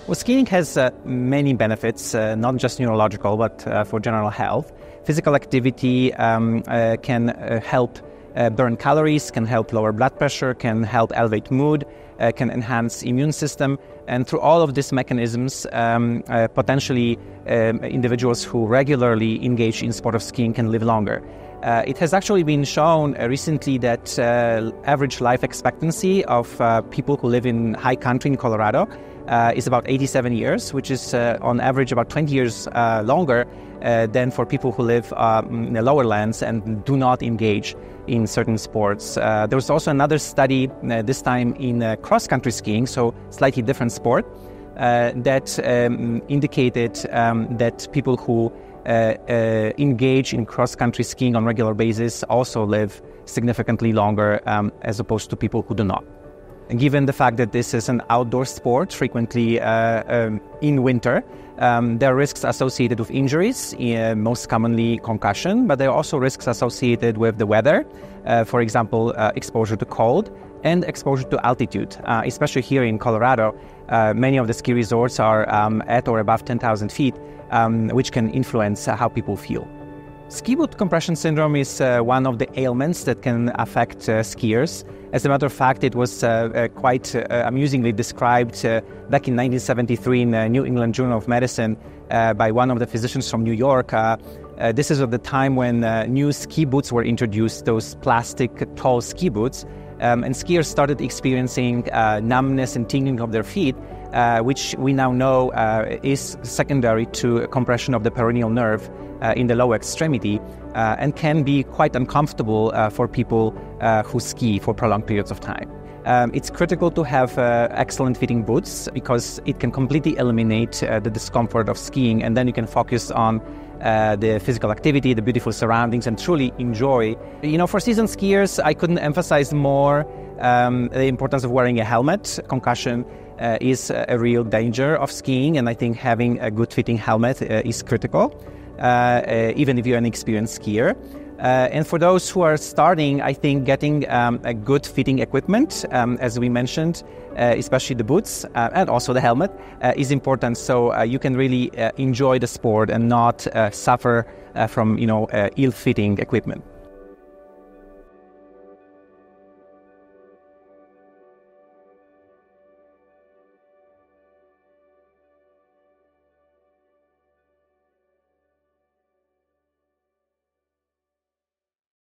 Well, skiing has many benefits, not just neurological, but for general health. Physical activity can help burn calories, can help lower blood pressure, can help elevate mood, can enhance immune system. And through all of these mechanisms, potentially individuals who regularly engage in sport of skiing can live longer. It has actually been shown recently that average life expectancy of people who live in high country in Colorado is about 87 years, which is on average about 20 years longer than for people who live in the lower lands and do not engage in certain sports. There was also another study, this time in cross-country skiing, so slightly different sport, that indicated that people who engage in cross-country skiing on a regular basis also live significantly longer as opposed to people who do not. And given the fact that this is an outdoor sport, frequently in winter, there are risks associated with injuries, most commonly concussion, but there are also risks associated with the weather, for example, exposure to cold and exposure to altitude. Especially here in Colorado, many of the ski resorts are at or above 10,000 feet, which can influence how people feel. Ski boot compression syndrome is one of the ailments that can affect skiers. As a matter of fact, it was quite amusingly described back in 1973 in the New England Journal of Medicine by one of the physicians from New York. This is at the time when new ski boots were introduced, those plastic tall ski boots, and skiers started experiencing numbness and tingling of their feet, which we now know is secondary to compression of the peroneal nerve in the lower extremity, and can be quite uncomfortable for people who ski for prolonged periods of time. It's critical to have excellent fitting boots because it can completely eliminate the discomfort of skiing, and then you can focus on the physical activity, the beautiful surroundings, and truly enjoy. For seasoned skiers, I couldn't emphasize more the importance of wearing a helmet. Concussion is a real danger of skiing, and I think having a good fitting helmet is critical, even if you're an experienced skier. And for those who are starting, I think getting a good fitting equipment, as we mentioned, especially the boots and also the helmet, is important, so you can really enjoy the sport and not suffer from ill-fitting equipment.